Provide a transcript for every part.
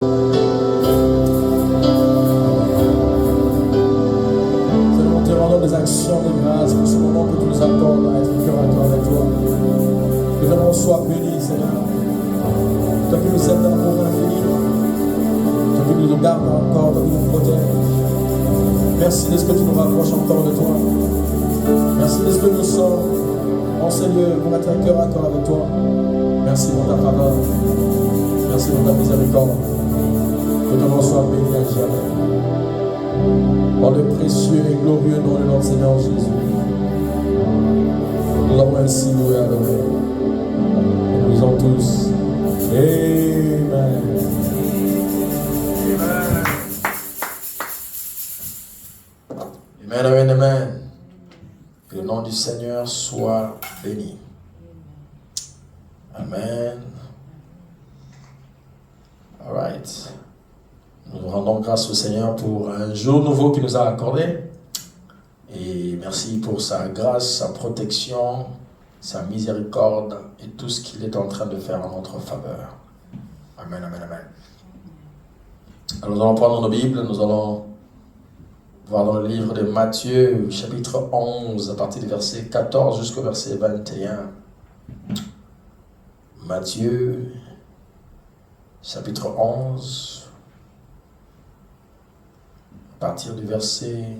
Seigneur, nous te rendons des actions de grâce pour ce moment que tu nous accordes à être cœur à cœur avec toi. Que ton nom soit béni, Seigneur. Toi qui nous aimes dans l'amour infini, toi qui nous gardes encore, toi qui nous protèges. Merci de ce que tu nous rapproches encore de toi. Merci de ce que nous sommes en ce lieu pour être un cœur à cœur avec toi. Merci pour ta faveur. Merci pour ta miséricorde. Que ton nom soit béni à jamais. Dans le précieux et glorieux nom de notre Seigneur Jésus. Nous l'avons ainsi loué et adoré. Et nous disons tous Amen. Amen, amen, amen. Que le nom du Seigneur soit béni. Amen. All right. Nous rendons grâce au Seigneur pour un jour nouveau qu'il nous a accordé. Et merci pour sa grâce, sa protection, sa miséricorde et tout ce qu'il est en train de faire en notre faveur. Amen, amen, amen. Alors nous allons prendre nos Bibles, nous allons voir dans le livre de Matthieu, chapitre 11, à partir du verset 14 jusqu'au verset 21. Matthieu, chapitre 11, à partir du verset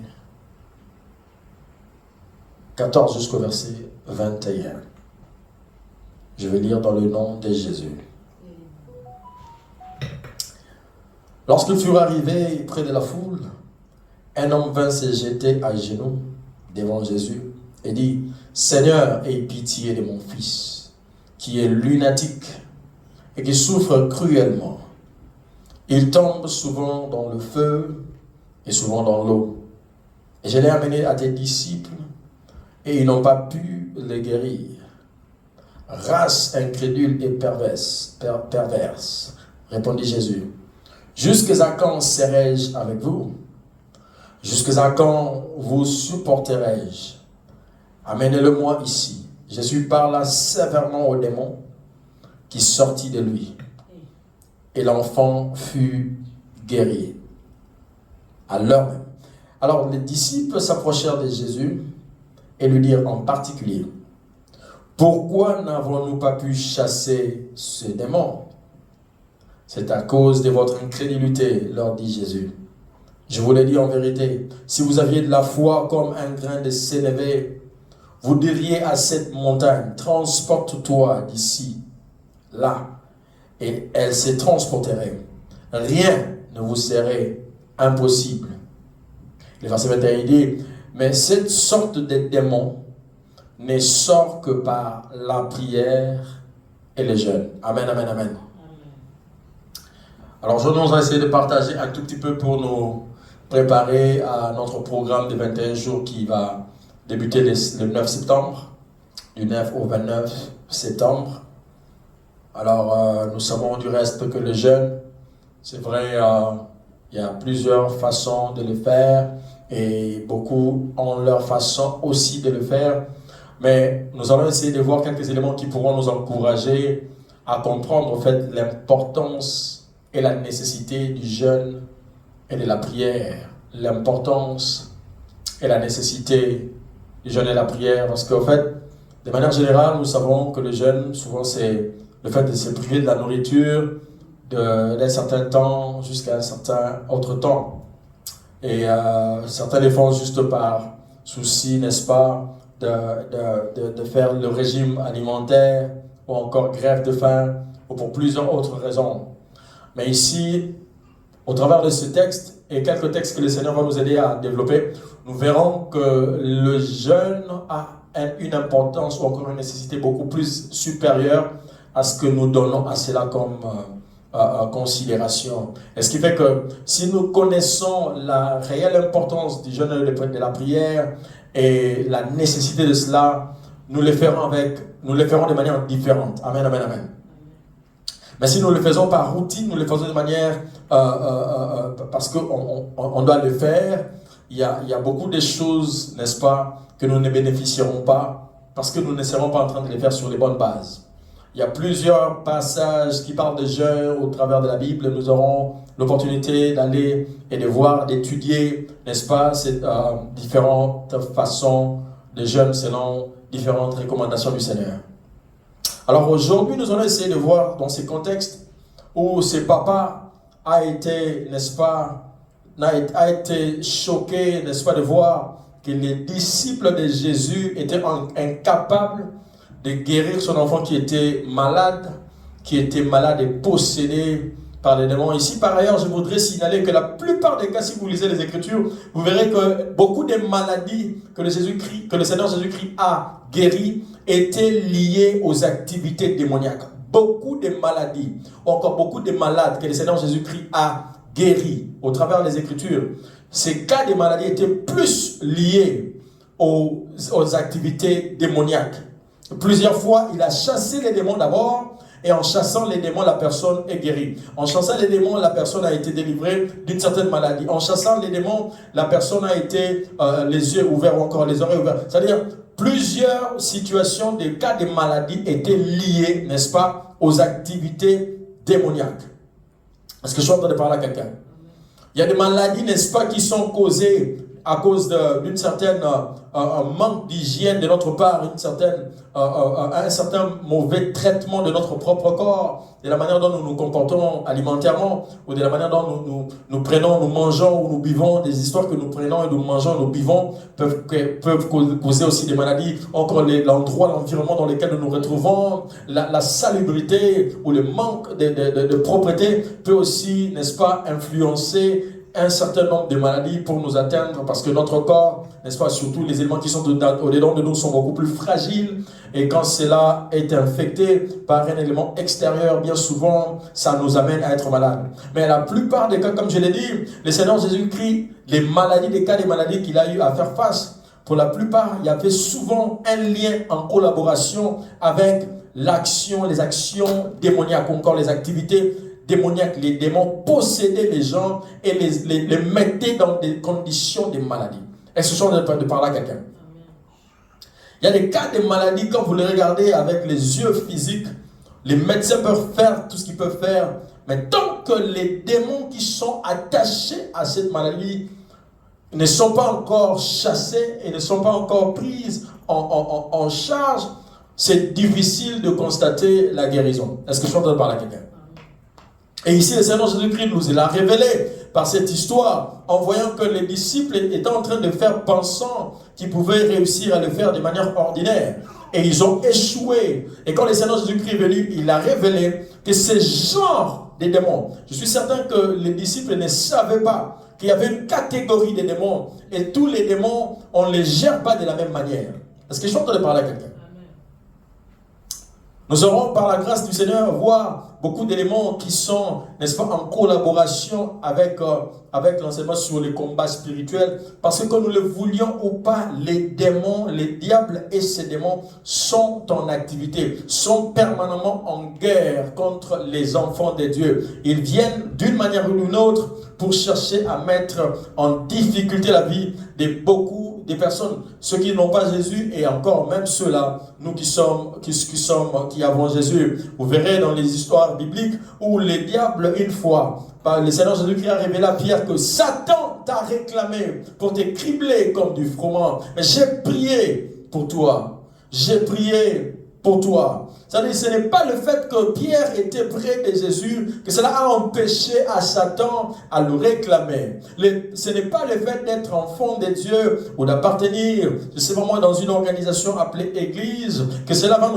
14 jusqu'au verset 21. Je vais lire dans le nom de Jésus. Lorsqu'ils furent arrivés près de la foule, un homme vint se jeter à genoux devant Jésus et dit, « Seigneur, aie pitié de mon fils, qui est lunatique et qui souffre cruellement. Il tombe souvent dans le feu et souvent dans l'eau. Et je l'ai amené à tes disciples, et ils n'ont pas pu le guérir. Race incrédule et perverse, répondit Jésus. Jusqu'à quand serai-je avec vous? Jusqu'à quand vous supporterai-je? Amenez-le-moi ici. Jésus parla sévèrement au démon qui sortit de lui. Et l'enfant fut guéri. À l'heure même. Alors les disciples s'approchèrent de Jésus et lui dirent en particulier, « Pourquoi n'avons-nous pas pu chasser ce démon? C'est à cause de votre incrédulité, leur dit Jésus. Je vous l'ai dit en vérité, si vous aviez de la foi comme un grain de sénévé, vous diriez à cette montagne, transporte-toi d'ici, là, et elle se transporterait. Rien ne vous serait impossible. » Le verset 21, il dit, « Mais cette sorte de démon ne sort que par la prière et le jeûne. » Amen, amen, amen. Alors aujourd'hui, nous allons essayer de partager un tout petit peu pour nous préparer à notre programme de 21 jours qui va débuter le 9 septembre, du 9 au 29 septembre. Alors, nous savons du reste que le jeûne, c'est vrai, il y a plusieurs façons de le faire et beaucoup ont leur façon aussi de le faire. Mais nous allons essayer de voir quelques éléments qui pourront nous encourager à comprendre en fait l'importance et la nécessité du jeûne et de la prière. L'importance et la nécessité du jeûne et de la prière. Parce qu'en fait, de manière générale, nous savons que le jeûne, souvent c'est le fait de se priver de la nourriture d'un certain temps jusqu'à un certain autre temps. Et certains le font juste par souci, n'est-ce pas, de faire le régime alimentaire ou encore grève de faim ou pour plusieurs autres raisons. Mais ici, au travers de ce texte et quelques textes que le Seigneur va nous aider à développer, nous verrons que le jeûne a une importance ou encore une nécessité beaucoup plus supérieure à ce que nous donnons à cela comme considération. Et ce qui fait que si nous connaissons la réelle importance du jeûne et de la prière et la nécessité de cela, nous le ferons de manière différente. Amen, amen, amen. Mais si nous le faisons par routine, nous le faisons de manière parce qu'on doit le faire, il y a beaucoup de choses, n'est-ce pas, que nous ne bénéficierons pas parce que nous ne serons pas en train de les faire sur les bonnes bases. Il y a plusieurs passages qui parlent de jeûne au travers de la Bible. Nous aurons l'opportunité d'aller et de voir, d'étudier, n'est-ce pas, ces différentes façons de jeûne selon différentes recommandations du Seigneur. Alors aujourd'hui, nous allons essayer de voir dans ces contextes où ce papa a été, n'est-ce pas, a été choqué, n'est-ce pas, de voir que les disciples de Jésus étaient incapables de guérir son enfant qui était malade et possédé par les démons. Ici, par ailleurs, je voudrais signaler que la plupart des cas, si vous lisez les Écritures, vous verrez que beaucoup des maladies que le Seigneur Jésus-Christ a guéries étaient liées aux activités démoniaques. Beaucoup de maladies, ou encore beaucoup de malades que le Seigneur Jésus-Christ a guéris au travers des Écritures, ces cas de maladies étaient plus liés aux activités démoniaques. Plusieurs fois, il a chassé les démons d'abord, et en chassant les démons, la personne est guérie. En chassant les démons, la personne a été délivrée d'une certaine maladie. En chassant les démons, la personne a été les yeux ouverts ou encore les oreilles ouvertes. C'est-à-dire, plusieurs situations, des cas de maladie étaient liés, n'est-ce pas, aux activités démoniaques. Est-ce que je suis en train de parler à quelqu'un? Il y a des maladies, n'est-ce pas, qui sont causées à cause d'une certaine manque d'hygiène de notre part, un certain mauvais traitement de notre propre corps, de la manière dont nous nous comportons alimentairement, ou de la manière dont nous prenons, nous mangeons ou nous buvons, des histoires que nous prenons et nous mangeons et nous buvons peuvent causer aussi des maladies. Encore l'endroit, l'environnement dans lequel nous nous retrouvons, la salubrité ou le manque de propreté peut aussi, n'est-ce pas, influencer un certain nombre de maladies pour nous atteindre, parce que notre corps, n'est-ce pas, surtout les éléments qui sont au-dedans de nous sont beaucoup plus fragiles, et quand cela est infecté par un élément extérieur, bien souvent, ça nous amène à être malades. Mais la plupart des cas, comme je l'ai dit, le Seigneur Jésus-Christ, les cas des maladies qu'il a eu à faire face, pour la plupart, il y avait souvent un lien en collaboration avec les actions démoniaques, ou encore les activités démoniaques. Les démons possédaient les gens et les mettaient dans des conditions de maladie. Est-ce que je suis en train de parler à quelqu'un? Il y a des cas de maladie, quand vous les regardez avec les yeux physiques, les médecins peuvent faire tout ce qu'ils peuvent faire, mais tant que les démons qui sont attachés à cette maladie ne sont pas encore chassés et ne sont pas encore pris en charge, c'est difficile de constater la guérison. Est-ce que je suis en train de parler à quelqu'un? Et ici, le Seigneur Jésus-Christ nous l'a révélé par cette histoire, en voyant que les disciples étaient en train de faire pensant qu'ils pouvaient réussir à le faire de manière ordinaire. Et ils ont échoué. Et quand le Seigneur Jésus-Christ est venu, il a révélé que ce genre de démons, je suis certain que les disciples ne savaient pas qu'il y avait une catégorie de démons. Et tous les démons, on ne les gère pas de la même manière. Est-ce que je suis en train de parler à quelqu'un? Nous aurons, par la grâce du Seigneur, voir beaucoup d'éléments qui sont, n'est-ce pas, en collaboration avec l'enseignement sur les combats spirituels. Parce que nous le voulions ou pas, les démons, les diables et ces démons sont en activité, sont permanemment en guerre contre les enfants de Dieu. Ils viennent d'une manière ou d'une autre pour chercher à mettre en difficulté la vie de beaucoup des personnes, ceux qui n'ont pas Jésus et encore même ceux-là, nous qui avons Jésus. Vous verrez dans les histoires bibliques où les diables, une fois, le Seigneur Jésus-Christ a révélé à Pierre que Satan t'a réclamé pour te cribler comme du froment. Mais j'ai prié pour toi. J'ai prié pour toi. C'est-à-dire, ce n'est pas le fait que Pierre était près de Jésus que cela a empêché à Satan à le réclamer. Ce n'est pas le fait d'être enfant de Dieu ou d'appartenir, je sais pas moi, dans une organisation appelée Église, que cela va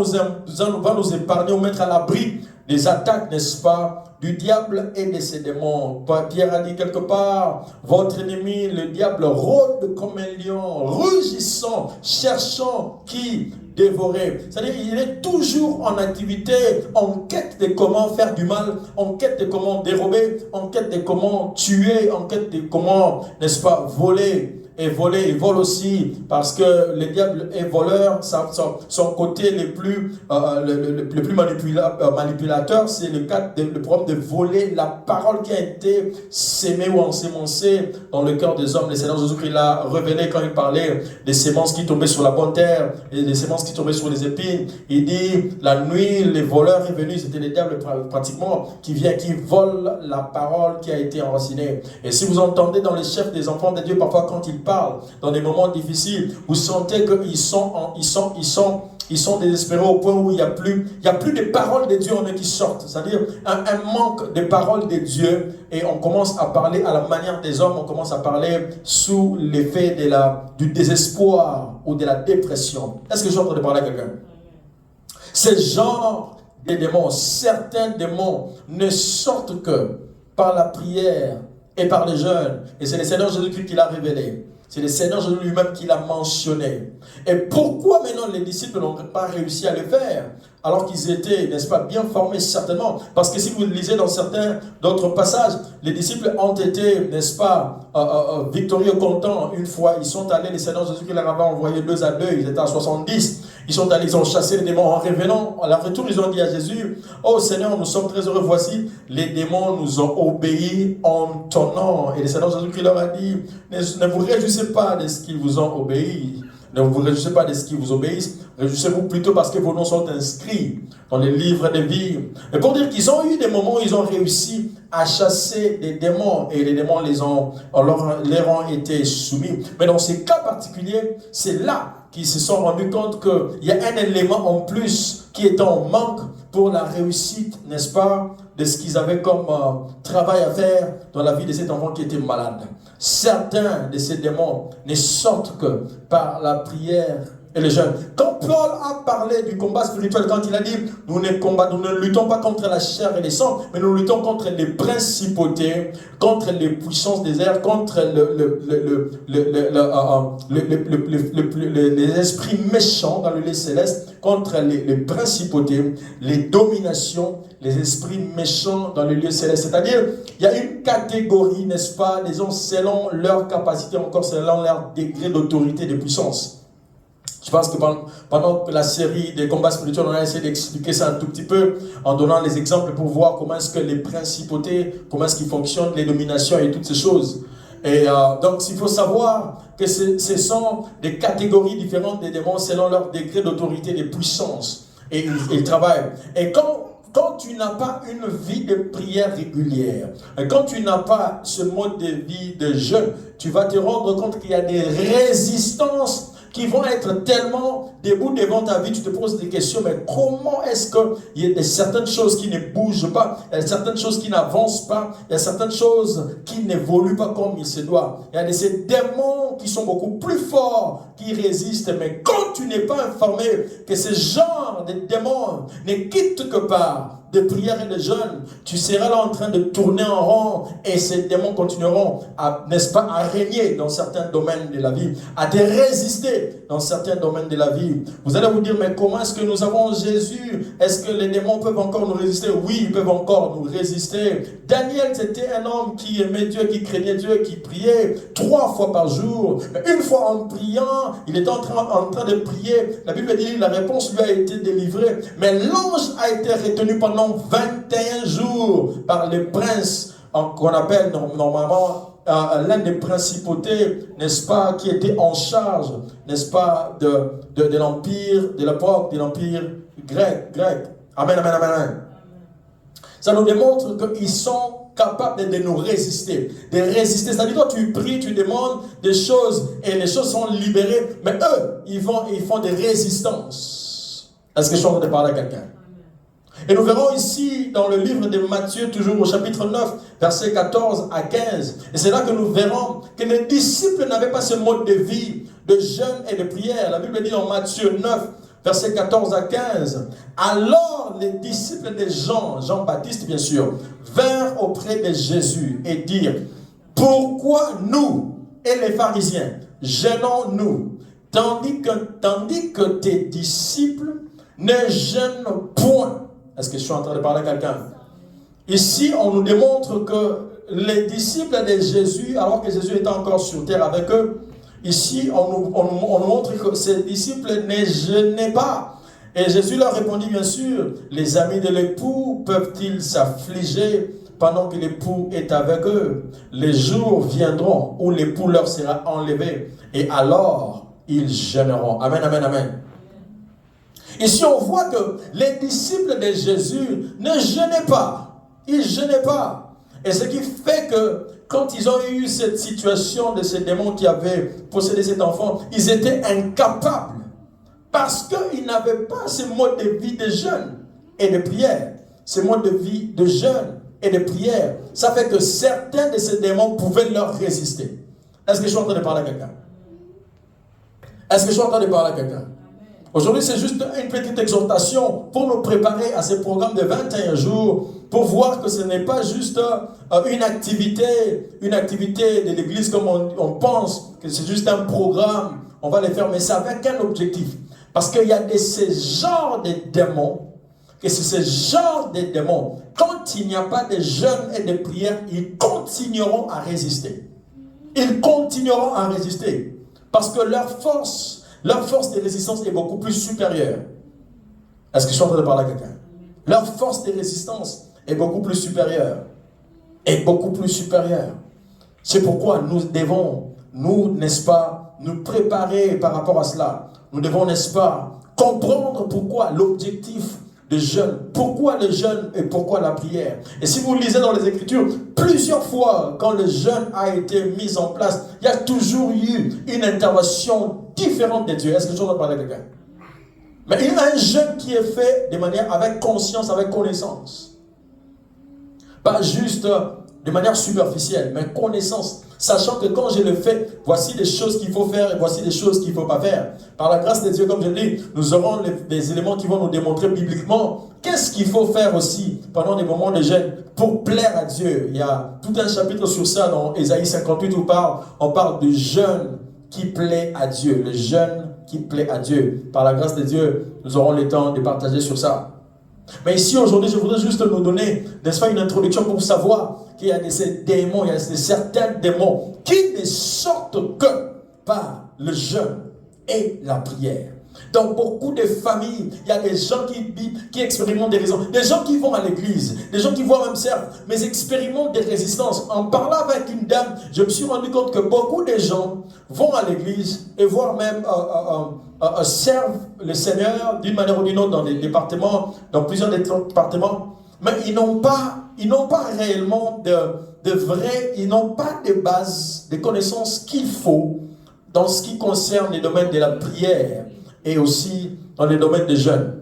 nous épargner ou mettre à l'abri des attaques, n'est-ce pas, du diable et de ses démons. Pierre a dit quelque part, votre ennemi, le diable, rôde comme un lion, rugissant, cherchant qui dévorer. C'est-à-dire qu'il est toujours en activité, en quête de comment faire du mal, en quête de comment dérober, en quête de comment tuer, en quête de comment, n'est-ce pas, voler et voler. Il vole aussi parce que le diable est voleur. Son côté le plus manipulateur, c'est le problème de voler la parole qui a été sémée ou ensémencée dans le cœur des hommes. Le Seigneur Jésus-Christ l'a révélé quand il parlait des sémences qui tombaient sur la bonne terre et des sémences qui tombaient sur les épines. Il dit, la nuit, les voleurs est venu, c'était les diables pratiquement qui volent la parole qui a été enracinée. Et si vous entendez dans les chefs des enfants de Dieu, parfois quand ils parlent, dans des moments difficiles, vous sentez qu'ils sont désespérés au point où il n'y a plus de paroles de Dieu en eux qui sortent. C'est-à-dire un manque de paroles de Dieu, et on commence à parler à la manière des hommes, on commence à parler sous l'effet du désespoir ou de la dépression. Est-ce que je suis en train de parler à quelqu'un? Ce genre de démons, certains démons ne sortent que par la prière et par les jeûnes. Et c'est le Seigneur Jésus-Christ qui l'a révélé. C'est le Seigneur Jésus lui-même qui l'a mentionné. Et pourquoi maintenant les disciples n'ont pas réussi à le faire alors qu'ils étaient, n'est-ce pas, bien formés certainement? Parce que si vous lisez dans certains d'autres passages, les disciples ont été, n'est-ce pas, victorieux, contents. Une fois, ils sont allés, le Seigneur Jésus qui leur avait envoyé 2 à 2, ils étaient à 70. Ils sont allés, ils ont chassé les démons en revenant. À la retour, ils ont dit à Jésus, oh Seigneur, nous sommes très heureux, voici, les démons nous ont obéi en ton nom. Et le Seigneur Jésus qui leur a dit, ne vous réjouissez pas de ce qu'ils vous ont obéi. Ne vous réjouissez pas de ce qui vous obéissent, réjouissez-vous plutôt parce que vos noms sont inscrits dans les livres de vie. Et pour dire qu'ils ont eu des moments où ils ont réussi à chasser des démons, et les démons leur ont été soumis. Mais dans ces cas particuliers, c'est là qu'ils se sont rendus compte qu'il y a un élément en plus qui est en manque pour la réussite, n'est-ce pas, de ce qu'ils avaient comme travail à faire dans la vie de cet enfant qui était malade. Certains de ces démons ne sortent que par la prière et le jeûne. Quand Paul a parlé du combat spirituel, quand il a dit nous ne luttons pas contre la chair et les sangs, mais nous luttons contre les principautés, contre les puissances des airs, contre les esprits méchants dans le lieu céleste, contre les principautés, les dominations, les esprits méchants dans le lieu céleste. C'est-à-dire, il y a une catégorie, n'est-ce pas, disons, selon leur capacité, encore selon leur degré d'autorité, de puissance. Je pense que pendant la série des combats spirituels, on a essayé d'expliquer ça un tout petit peu en donnant les exemples pour voir comment est-ce que les principautés, comment est-ce qu'ils fonctionnent, les dominations et toutes ces choses. Et donc, il faut savoir que ce sont des catégories différentes des démons selon leur degré d'autorité, de puissance. Et ils travaillent. Et quand tu n'as pas une vie de prière régulière, quand tu n'as pas ce mode de vie de jeûne, tu vas te rendre compte qu'il y a des résistances qui vont être tellement debout devant ta vie, tu te poses des questions, mais comment est-ce qu'il y a certaines choses qui ne bougent pas, il y a certaines choses qui n'avancent pas, il y a certaines choses qui n'évoluent pas comme il se doit. Il y a ces démons qui sont beaucoup plus forts, qui résistent, mais quand tu n'es pas informé que ce genre de démons ne quittent que par de prière et de jeûne, tu seras là en train de tourner en rond et ces démons continueront à, n'est-ce pas, à régner dans certains domaines de la vie, à te résister dans certains domaines de la vie. Vous allez vous dire, mais comment est-ce que nous avons Jésus? Est-ce que les démons peuvent encore nous résister? Oui, ils peuvent encore nous résister. Daniel, c'était un homme qui aimait Dieu, qui craignait Dieu, qui priait 3 fois par jour. Mais une fois en priant, il était en train de prier. La Bible dit, la réponse lui a été délivrée. Mais l'ange a été retenu pendant 21 jours par le prince qu'on appelle normalement l'un des principautés, n'est-ce pas, qui était en charge, n'est-ce pas, de l'empire, de l'époque, de l'empire grec. Amen, amen, amen, amen. Ça nous démontre qu'ils sont capables de nous résister. De résister. C'est-à-dire, quand tu pries, tu demandes des choses et les choses sont libérées, mais eux, ils font des résistances. Est-ce que je suis en train de parler à quelqu'un? Et nous verrons ici dans le livre de Matthieu, toujours au chapitre 9, versets 14 à 15. Et c'est là que nous verrons que les disciples n'avaient pas ce mode de vie, de jeûne et de prière. La Bible dit dans Matthieu 9, versets 14 à 15. Alors les disciples de Jean-Baptiste bien sûr, vinrent auprès de Jésus et dirent, pourquoi nous et les pharisiens jeûnons-nous, tandis que tes disciples ne jeûnent point? Est-ce que je suis en train de parler à quelqu'un? Ici, on nous démontre que les disciples de Jésus, alors que Jésus était encore sur terre avec eux, Ici, on nous montre que ces disciples ne jeûnaient pas. Et Jésus leur répondit, bien sûr, les amis de l'époux peuvent-ils s'affliger pendant que l'époux est avec eux? Les jours viendront où l'époux leur sera enlevé, et alors ils jeûneront. Amen, amen, amen. Ici, on voit que les disciples de Jésus ne jeûnaient pas. Ils ne jeûnaient pas. Et ce qui fait que quand ils ont eu cette situation de ces démons qui avaient possédé cet enfant, ils étaient incapables. Parce qu'ils n'avaient pas ce mode de vie de jeûne et de prière. Ce mode de vie de jeûne et de prière. Ça fait que certains de ces démons pouvaient leur résister. Est-ce que je suis en train de parler à quelqu'un? Est-ce que je suis en train de parler à quelqu'un? Aujourd'hui, c'est juste une petite exhortation pour nous préparer à ce programme de 21 jours, pour voir que ce n'est pas juste une activité de l'église comme on pense, que c'est juste un programme, on va le faire, mais c'est avec un objectif. Parce qu'il y a ces genres de démons, que c'est ce genre de démons, quand il n'y a pas de jeûne et de prière, ils continueront à résister. Ils continueront à résister. Parce que leur force de résistance est beaucoup plus supérieure. Est-ce que je suis en train de parler à quelqu'un? Leur force de résistance est beaucoup plus supérieure. Est beaucoup plus supérieure. C'est pourquoi nous devons, n'est-ce pas, nous préparer par rapport à cela. Nous devons, n'est-ce pas, comprendre pourquoi l'objectif de jeûne, pourquoi le jeûne et pourquoi la prière. Et si vous lisez dans les Écritures, plusieurs fois, quand le jeûne a été mis en place, il y a toujours eu une intervention différente de Dieu. Est-ce que je dois parler à quelqu'un? Mais il y a un jeûne qui est fait de manière avec conscience, avec connaissance. Pas juste de manière superficielle, mais connaissance. Sachant que quand je le fais, voici des choses qu'il faut faire et voici des choses qu'il ne faut pas faire. Par la grâce de Dieu, comme je dis, nous aurons des éléments qui vont nous démontrer bibliquement qu'est-ce qu'il faut faire aussi pendant des moments de jeûne pour plaire à Dieu. Il y a tout un chapitre sur ça dans Ésaïe 58 où on parle du jeûne qui plaît à Dieu. Le jeûne qui plaît à Dieu. Par la grâce de Dieu, nous aurons le temps de partager sur ça. Mais ici, aujourd'hui, je voudrais juste nous donner, n'est-ce pas, une introduction pour savoir qu'il y a ces démons, il y a certains démons qui ne sortent que par le jeûne et la prière. Dans beaucoup de familles, il y a des gens qui expérimentent des raisons, des gens qui vont à l'église, des gens qui voient même servent, mais expérimentent des résistances. En parlant avec une dame, je me suis rendu compte que beaucoup de gens vont à l'église et voire même servent le Seigneur d'une manière ou d'une autre dans des départements, dans plusieurs départements, mais ils n'ont pas réellement ils n'ont pas de base, de connaissances qu'il faut dans ce qui concerne les domaines de la prière et aussi dans les domaines des jeûne.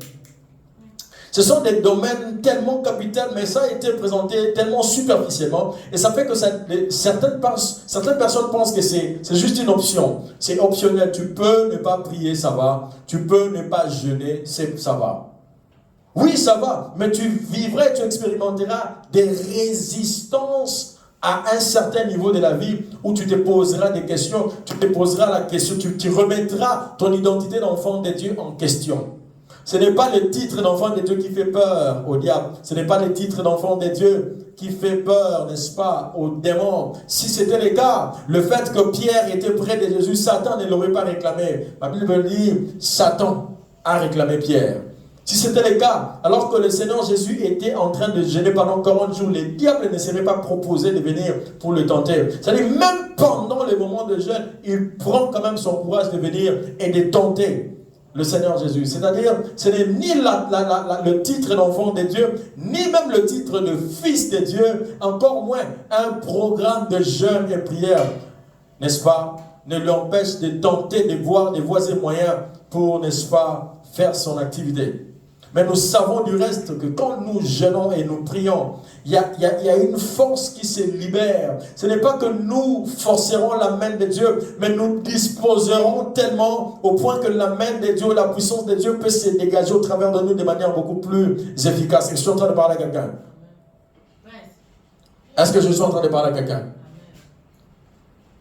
Ce sont des domaines tellement capitaux, mais ça a été présenté tellement superficiellement, et ça fait que certaines personnes pensent que c'est juste une option. C'est optionnel, tu peux ne pas prier, ça va. Tu peux ne pas jeûner, ça va. Oui, ça va, mais tu vivrais, tu expérimenteras des résistances à un certain niveau de la vie où tu te poseras des questions, tu te poseras la question, tu remettras ton identité d'enfant de Dieu en question. Ce n'est pas le titre d'enfant de Dieu qui fait peur au diable. Ce n'est pas le titre d'enfant de Dieu qui fait peur, n'est-ce pas, aux démons. Si c'était le cas, le fait que Pierre était près de Jésus, Satan ne l'aurait pas réclamé. La Bible dit, Satan a réclamé Pierre. Si c'était le cas, alors que le Seigneur Jésus était en train de jeûner pendant 40 jours, le diable ne serait pas proposé de venir pour le tenter. C'est-à-dire, même pendant les moments de jeûne, il prend quand même son courage de venir et de tenter le Seigneur Jésus. C'est-à-dire, ce n'est ni le titre d'enfant de Dieu, ni même le titre de fils de Dieu, encore moins un programme de jeûne et prière, n'est-ce pas, ne l'empêche de tenter de voir des voies et moyens pour, n'est-ce pas, faire son activité. Mais nous savons du reste que quand nous jeûnons et nous prions, il y a une force qui se libère. Ce n'est pas que nous forcerons la main de Dieu, mais nous disposerons tellement au point que la main de Dieu, la puissance de Dieu peut se dégager au travers de nous de manière beaucoup plus efficace. Est-ce que je suis en train de parler à quelqu'un? Est-ce que je suis en train de parler à quelqu'un?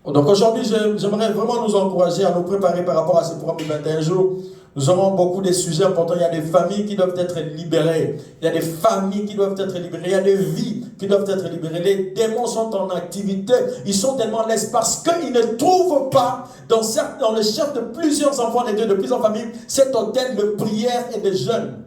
Donc aujourd'hui, j'aimerais vraiment nous encourager à nous préparer par rapport à ce programme de 21 jours Nous aurons beaucoup de sujets importants. Il y a des familles qui doivent être libérées. Il y a des familles qui doivent être libérées. Il y a des vies qui doivent être libérées. Les démons sont en activité. Ils sont tellement laids parce qu'ils ne trouvent pas dans le chef de plusieurs enfants de Dieu, de plusieurs familles, cet hôtel de prière et de jeûne.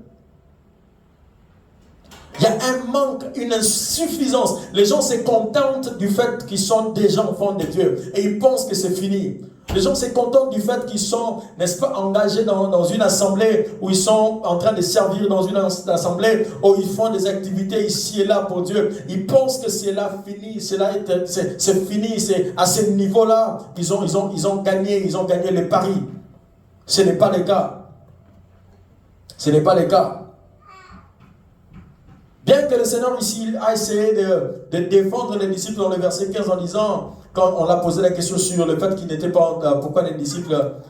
Il y a un manque, une insuffisance. Les gens se contentent du fait qu'ils sont déjà enfants de Dieu et ils pensent que c'est fini. Les gens se contentent du fait qu'ils sont, n'est-ce pas, engagés dans une assemblée, où ils sont en train de servir dans une assemblée, où ils font des activités ici et là pour Dieu. Ils pensent que c'est là fini, c'est fini, c'est à ce niveau-là qu'ils ont gagné les paris. Ce n'est pas le cas. Ce n'est pas le cas. Bien que le Seigneur ici a essayé de défendre les disciples dans le verset 15 en disant, quand on l'a posé la question sur le fait qu'ils n'étaient pas, pourquoi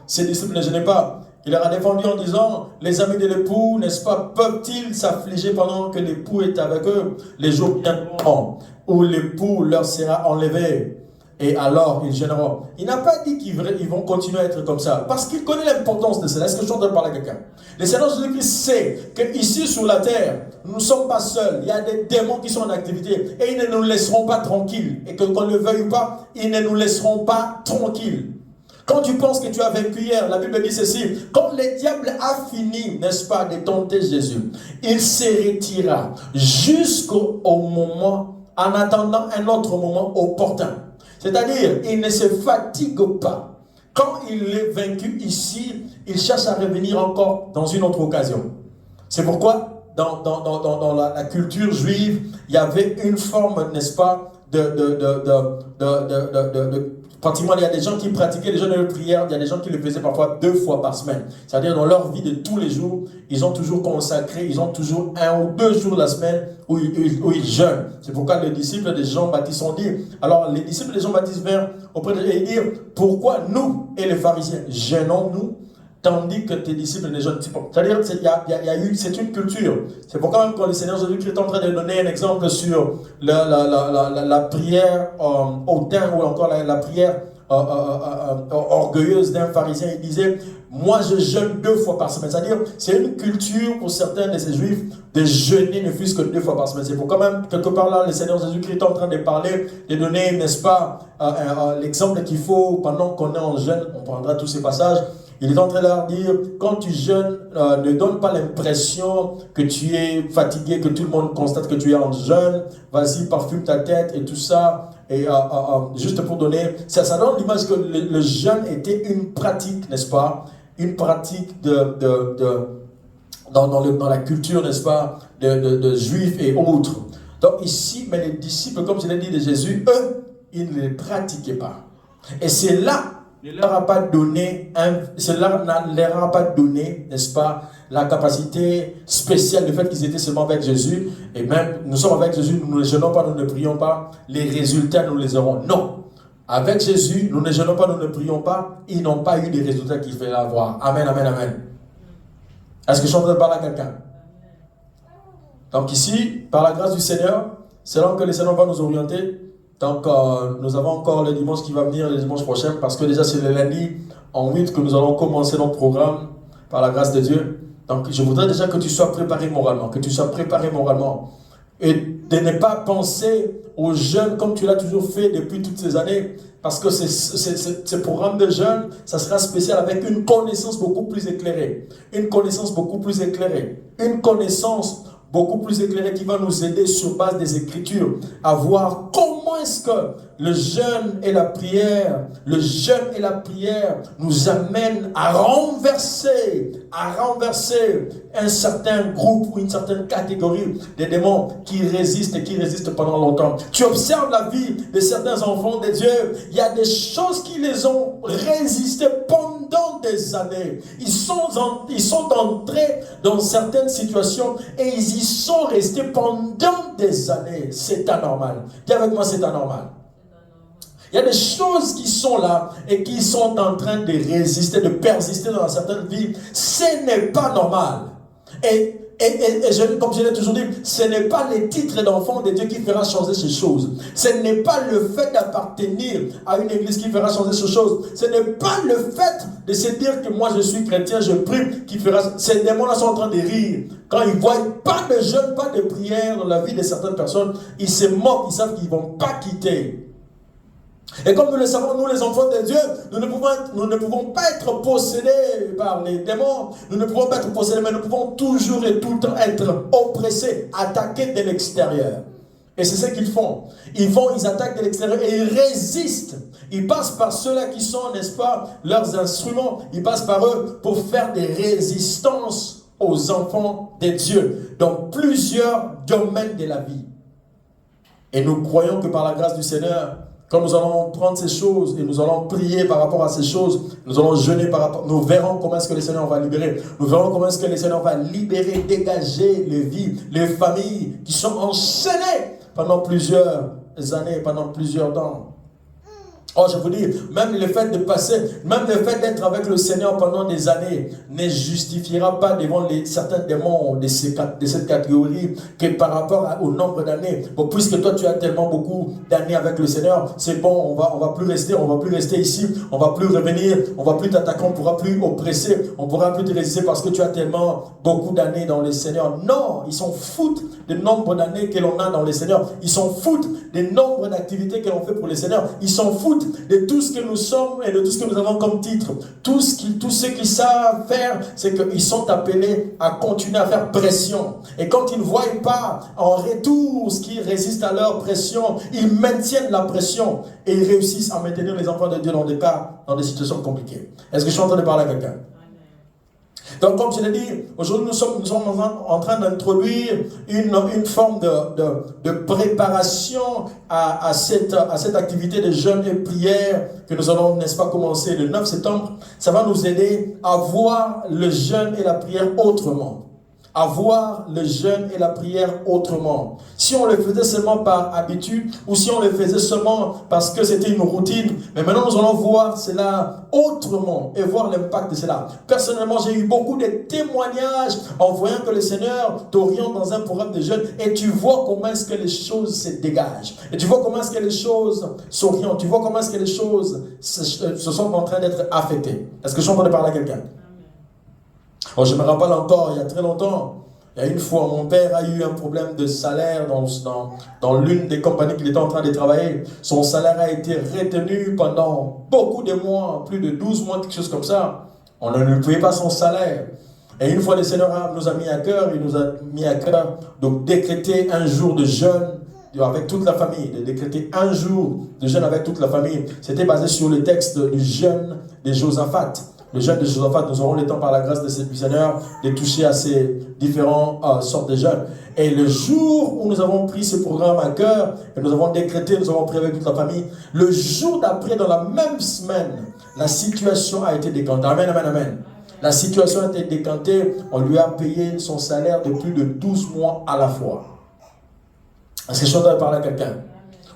ces disciples ne gênaient pas, il leur a défendu en disant, les amis de l'époux, n'est-ce pas, peuvent-ils s'affliger pendant que l'époux est avec eux? Les jours viendront où l'époux leur sera enlevé. Et alors, ils gêneront. Il n'a pas dit qu'ils vont continuer à être comme ça. Parce qu'il connaît l'importance de cela. Est-ce que je suis en train de parler à quelqu'un? Le Seigneur Jésus-Christ sait qu'ici sur la terre, nous ne sommes pas seuls. Il y a des démons qui sont en activité. Et ils ne nous laisseront pas tranquilles. Et qu'on ne le veuille ou pas, ils ne nous laisseront pas tranquilles. Quand tu penses que tu as vaincu hier, la Bible dit ceci. Quand le diable a fini, n'est-ce pas, de tenter Jésus, il se retira jusqu'au moment, en attendant un autre moment opportun. C'est-à-dire, il ne se fatigue pas. Quand il est vaincu ici, il cherche à revenir encore dans une autre occasion. C'est pourquoi, dans la culture juive, il y avait une forme, n'est-ce pas, pratiquement, il y a des gens qui pratiquaient les jeûnes de prière, il y a des gens qui le faisaient parfois 2 fois par semaine. C'est-à-dire, dans leur vie de tous les jours, ils ont toujours consacré, ils ont toujours 1 ou 2 jours la semaine où ils jeûnent. C'est pourquoi les disciples de Jean-Baptiste ont dit, alors les disciples de Jean-Baptiste vinrent auprès de Jésus et dirent, pourquoi nous et les pharisiens jeûnons-nous tandis que tes disciples ne jeûnent pas? C'est-à-dire, c'est une culture. C'est pourquoi même quand le Seigneur Jésus-Christ est en train de donner un exemple sur la prière hautain ou encore la prière orgueilleuse d'un pharisien, il disait, moi je jeûne 2 fois par semaine. C'est-à-dire, c'est une culture pour certains de ces juifs de jeûner ne fût-ce que 2 fois par semaine. C'est pourquoi même, quelque part là, le Seigneur Jésus-Christ est en train de parler, de donner, n'est-ce pas, l'exemple qu'il faut pendant qu'on est en jeûne. On prendra tous ces passages. Il est en train de leur dire, quand tu jeûnes, ne donne pas l'impression que tu es fatigué, que tout le monde constate que tu es en jeûne. Vas-y, parfume ta tête et tout ça. Et juste pour donner, ça donne l'image que le jeûne était une pratique, n'est-ce pas? Une pratique dans la culture, n'est-ce pas, de juifs et autres. Donc ici, mais les disciples, comme je l'ai dit de Jésus, eux, ils ne les pratiquaient pas. Et c'est là, ne leur a pas donné, n'est-ce pas, la capacité spéciale, le fait qu'ils étaient seulement avec Jésus, et même, nous sommes avec Jésus, nous ne jeûnons pas, nous ne prions pas, les résultats, nous les aurons. Non. Avec Jésus, nous ne jeûnons pas, nous ne prions pas, ils n'ont pas eu les résultats qu'il fallait avoir. Amen, amen, amen. Est-ce que je suis en train de parler à quelqu'un? Donc ici, par la grâce du Seigneur, c'est là que le Seigneur va nous orienter. Donc, nous avons encore le dimanche qui va venir, le dimanche prochain, parce que déjà c'est le lundi en 8 que nous allons commencer notre programme, par la grâce de Dieu. Donc, je voudrais déjà que tu sois préparé moralement, et de ne pas penser aux jeunes comme tu l'as toujours fait depuis toutes ces années, parce que ce programme de jeunes, ça sera spécial avec une connaissance beaucoup plus éclairée, qui va nous aider sur base des Écritures à voir comment est-ce que le jeûne et la prière nous amènent à renverser un certain groupe ou une certaine catégorie de démons qui résistent pendant longtemps. Tu observes la vie de certains enfants de Dieu, il y a des choses qui les ont résisté pendant des années. Ils sont entrés dans certaines situations et ils y sont restés pendant des années. C'est anormal. Dis avec moi, c'est anormal. Il y a des choses qui sont là et qui sont en train de résister, de persister dans certaines vies. Ce n'est pas normal. Et Comme je l'ai toujours dit, ce n'est pas les titres d'enfant de Dieu qui fera changer ces choses. Ce n'est pas le fait d'appartenir à une église qui fera changer ces choses. Ce n'est pas le fait de se dire que moi je suis chrétien, je prie, qui fera. Ces démons-là sont en train de rire. Quand ils voient pas de jeûne, pas de prière dans la vie de certaines personnes, ils se moquent, ils savent qu'ils ne vont pas quitter. Et comme nous le savons, nous les enfants de Dieu, nous ne pouvons pas être possédés par les démons, nous ne pouvons pas être possédés, mais nous pouvons toujours et tout le temps être oppressés, attaqués de l'extérieur. Et c'est ce qu'ils font. Ils attaquent de l'extérieur et ils résistent. Ils passent par ceux-là qui sont, n'est-ce pas, leurs instruments. Ils passent par eux pour faire des résistances aux enfants de Dieu dans plusieurs domaines de la vie. Et nous croyons que par la grâce du Seigneur, quand nous allons prendre ces choses et nous allons prier par rapport à ces choses, nous allons jeûner par rapport, nous verrons comment est-ce que le Seigneur va libérer. Nous verrons comment est-ce que le Seigneur va libérer, dégager les vies, les familles qui sont enchaînées pendant plusieurs années, pendant plusieurs temps. Oh, je vous dis, même le fait de passer, même le fait d'être avec le Seigneur pendant des années ne justifiera pas devant certains démons de cette catégorie que par rapport au nombre d'années. Bon, puisque toi tu as tellement beaucoup d'années avec le Seigneur, c'est bon, on va plus rester ici, on va plus revenir, on va plus t'attaquer, on pourra plus oppresser, on pourra plus te résister parce que tu as tellement beaucoup d'années dans le Seigneur. Non, ils s'en foutent du nombre d'années que l'on a dans le Seigneur. Ils s'en foutent du nombre d'activités que l'on fait pour le Seigneur. Ils s'en foutent de tout ce que nous sommes et de tout ce que nous avons comme titre. Tout ce qu'ils savent faire, c'est qu'ils sont appelés à continuer à faire pression. Et quand ils ne voient pas en retour ce qui résiste à leur pression, ils maintiennent la pression et ils réussissent à maintenir les enfants de Dieu dans des cas, dans des situations compliquées. Est-ce que je suis en train de parler à quelqu'un? Donc, comme je l'ai dit, aujourd'hui nous sommes en train d'introduire une forme de préparation à cette activité de jeûne et prière que nous allons, n'est-ce pas, commencer le 9 septembre. Ça va nous aider à voir le jeûne et la prière autrement. À voir le jeûne et la prière autrement. Si on le faisait seulement par habitude ou si on le faisait seulement parce que c'était une routine, mais maintenant nous allons voir cela autrement et voir l'impact de cela. Personnellement, j'ai eu beaucoup de témoignages en voyant que le Seigneur t'oriente dans un programme de jeûne et tu vois comment est-ce que les choses se dégagent. Et tu vois comment est-ce que les choses s'orientent. Tu vois comment est-ce que les choses se sont en train d'être affectées. Est-ce que je suis en train de parler à quelqu'un? Oh, je me rappelle encore, il y a très longtemps, il y a une fois, mon père a eu un problème de salaire dans l'une des compagnies qu'il était en train de travailler. Son salaire a été retenu pendant beaucoup de mois, plus de 12 mois, quelque chose comme ça. On ne lui payait pas son salaire. Et une fois, le Seigneur nous a mis à cœur, il nous a mis à cœur de décréter un jour de jeûne avec toute la famille, de décréter un jour de jeûne avec toute la famille. C'était basé sur le texte du jeûne de Josaphat. Le jeûne de Josaphat, nous aurons le temps par la grâce de ce Seigneur de toucher à ces différentes sortes de jeûnes. Et le jour où nous avons pris ce programme à cœur, et nous avons décrété, nous avons prié avec toute la famille, le jour d'après, dans la même semaine, la situation a été décantée. Amen, amen, amen. La situation a été décantée, on lui a payé son salaire de plus de 12 mois à la fois. Est-ce que je suis en train de parler à quelqu'un?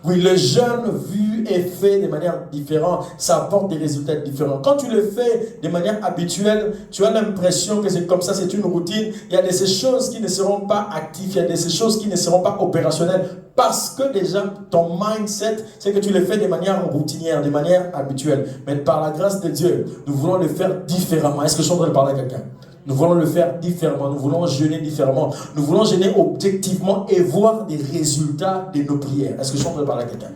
Oui, le jeûne vu et fait de manière différente, ça apporte des résultats différents. Quand tu le fais de manière habituelle, tu as l'impression que c'est comme ça, c'est une routine. Il y a de ces choses qui ne seront pas actives, il y a de ces choses qui ne seront pas opérationnelles parce que déjà ton mindset, c'est que tu le fais de manière routinière, de manière habituelle. Mais par la grâce de Dieu, nous voulons le faire différemment. Est-ce que je suis en train de parler à quelqu'un? Nous voulons le faire différemment, nous voulons jeûner différemment, nous voulons jeûner objectivement et voir des résultats de nos prières. Est-ce que je suis en train de parler à quelqu'un?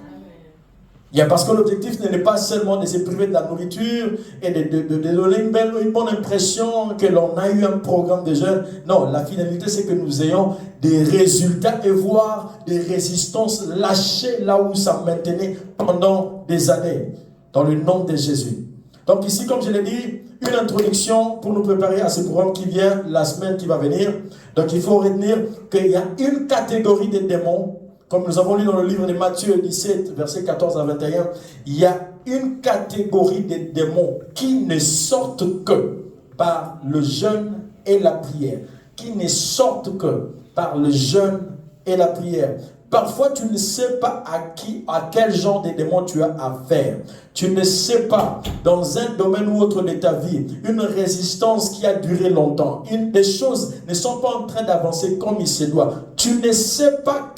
Il y a parce que l'objectif n'est pas seulement de se priver de la nourriture et de donner une bonne impression que l'on a eu un programme de jeûne. Non, la finalité c'est que nous ayons des résultats et voir des résistances lâchées là où ça maintenait pendant des années. Dans le nom de Jésus. Donc ici, comme je l'ai dit, une introduction pour nous préparer à ce programme qui vient la semaine qui va venir. Donc il faut retenir qu'il y a une catégorie de démons, comme nous avons lu dans le livre de Matthieu 17, versets 14 à 21, il y a une catégorie de démons qui ne sortent que par le jeûne et la prière. Qui ne sortent que par le jeûne et la prière. Parfois, tu ne sais pas à quel genre de démon tu as affaire. Tu ne sais pas, dans un domaine ou autre de ta vie, une résistance qui a duré longtemps, des choses ne sont pas en train d'avancer comme il se doit. Tu ne sais pas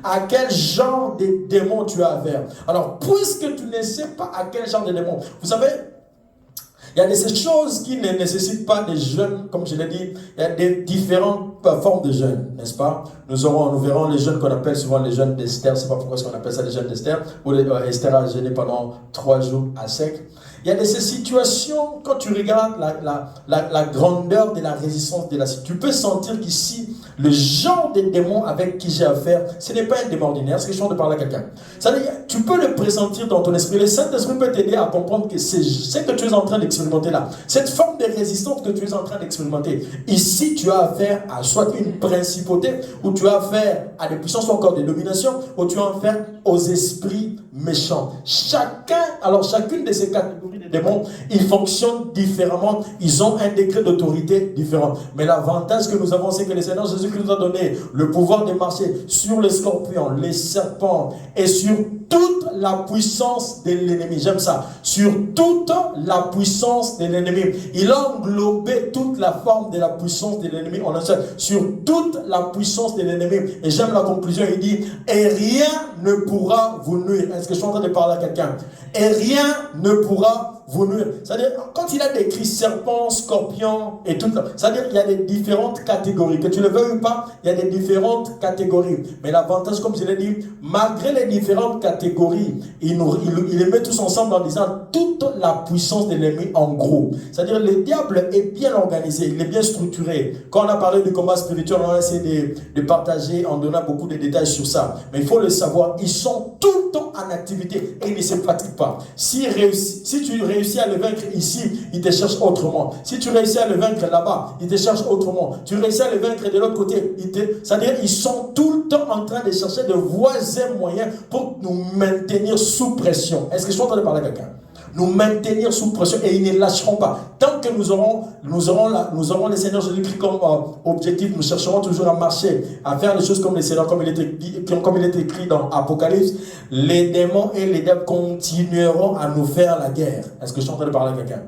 à quel genre de démon tu as affaire. Alors, puisque tu ne sais pas à quel genre de démon, vous savez, il y a ces choses qui ne nécessitent pas des jeûnes, comme je l'ai dit, il y a des différentes formes de jeûne, n'est-ce pas? Nous verrons les jeûnes qu'on appelle souvent les jeûnes d'Esther, je ne sais pas pourquoi on appelle ça les jeûnes d'Esther, où Esther a jeûné pendant 3 jours à sec. Il y a ces situations, quand tu regardes la grandeur de la résistance de la situation, tu peux sentir qu'ici, le genre de démon avec qui j'ai affaire, ce n'est pas un démon ordinaire, c'est question de parler à quelqu'un. C'est-à-dire, tu peux le pressentir dans ton esprit. Le Saint-Esprit peut t'aider à comprendre que c'est ce que tu es en train d'expérimenter là. Cette forme de résistance que tu es en train d'expérimenter. Ici, tu as affaire à soit une principauté, ou tu as affaire à des puissances ou encore des dominations, ou tu as affaire aux esprits méchants. Chacune de ces catégories de démons, ils fonctionnent différemment, ils ont un degré d'autorité différent. Mais l'avantage que nous avons, c'est que le Seigneur Jésus-Christ nous a donné le pouvoir de marcher sur les scorpions, les serpents et sur toute la puissance de l'ennemi. J'aime ça. Sur toute la puissance de l'ennemi. Il a englobé toute la forme de la puissance de l'ennemi en un seul. Sur toute la puissance de l'ennemi. Et j'aime la conclusion. Il dit, et rien ne pourra vous nuire. Est-ce que je suis en train de parler à quelqu'un? Et rien ne pourra vous nuire. C'est-à-dire, quand il a décrit serpent, scorpion et tout, c'est-à-dire qu'il y a des différentes catégories. Que tu le veuilles ou pas, il y a des différentes catégories. Mais l'avantage, comme je l'ai dit, malgré les différentes catégories, il les met tous ensemble en disant toute la puissance de l'ennemi en gros. C'est-à-dire, le diable est bien organisé, il est bien structuré. Quand on a parlé du combat spirituel, on a essayé de partager en donnant beaucoup de détails sur ça. Mais il faut le savoir, ils sont tout le temps en activité et ils ne se pratiquent pas. Si tu réussis à le vaincre ici, il te cherche autrement. Si tu réussis à le vaincre là-bas, il te cherche autrement. Tu réussis à le vaincre de l'autre côté, c'est-à-dire ils sont tout le temps en train de chercher de voisins moyens pour nous maintenir sous pression. Est-ce que je suis en train de parler à quelqu'un? Nous maintenir sous pression et ils ne lâcheront pas. Tant que nous aurons le Seigneur Jésus-Christ comme objectif, nous chercherons toujours à marcher, à faire les choses comme le Seigneur, comme il est écrit dans Apocalypse. Les démons et les diables continueront à nous faire la guerre. Est-ce que je suis en train de parler à quelqu'un?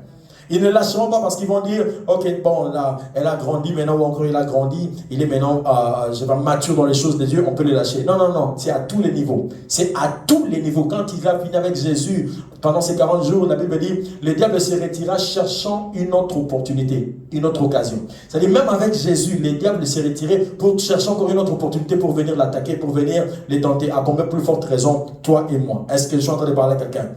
Ils ne lâcheront pas parce qu'ils vont dire, ok, bon, là, elle a grandi, maintenant, ou encore il a grandi, il est maintenant, mature dans les choses de Dieu, on peut le lâcher. Non, non, non, c'est à tous les niveaux. C'est à tous les niveaux. Quand il a fini avec Jésus, pendant ces 40 jours, la Bible dit, le diable se retira cherchant une autre opportunité, une autre occasion. C'est-à-dire, même avec Jésus, le diable s'est retiré pour chercher encore une autre opportunité pour venir l'attaquer, pour venir les tenter. À combien plus forte raison, toi et moi? Est-ce que je suis en train de parler à quelqu'un?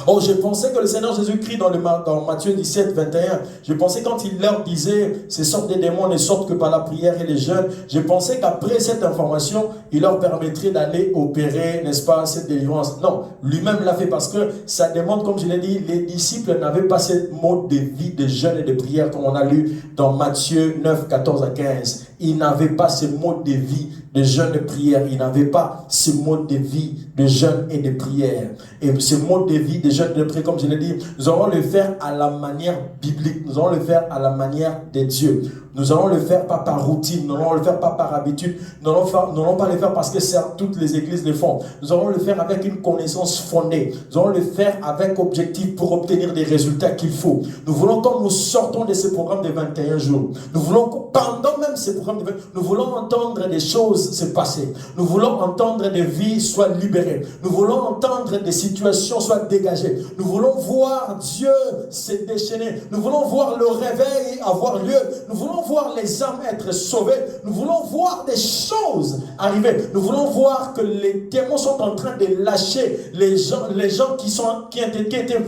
Oh, je pensais que le Seigneur Jésus-Christ dans Matthieu 17, 21, je pensais quand il leur disait ces sortes de démons ne sortent que par la prière et les jeûnes, je pensais qu'après cette information, il leur permettrait d'aller opérer, n'est-ce pas, cette délivrance. Non, lui-même l'a fait parce que ça demande, comme je l'ai dit, les disciples n'avaient pas ce mode de vie de jeûne et de prière comme on a lu dans Matthieu 9, 14 à 15. Ils n'avaient pas ce mode de vie de jeûne et de prière. Ils n'avaient pas ce mode de vie de jeûne et de prière. Et ce mode de vie de jeûne et de prière, comme je l'ai dit, nous allons le faire à la manière biblique. Nous allons le faire à la manière de Dieu. Nous allons le faire pas par routine, nous allons le faire pas par habitude, nous n'allons pas le faire parce que toutes les églises le font. Nous allons le faire avec une connaissance fondée. Nous allons le faire avec objectif pour obtenir des résultats qu'il faut. Nous voulons, quand nous sortons de ce programme de 21 jours, nous voulons, pendant même ce programme de 21 jours, nous voulons entendre des choses se passer. Nous voulons entendre des vies soient libérées. Nous voulons entendre des situations soient dégagées. Nous voulons voir Dieu se déchaîner. Nous voulons voir le réveil avoir lieu. Nous voulons voir les âmes être sauvées. Nous voulons voir des choses arriver. Nous voulons voir que les démons sont en train de lâcher les gens qui étaient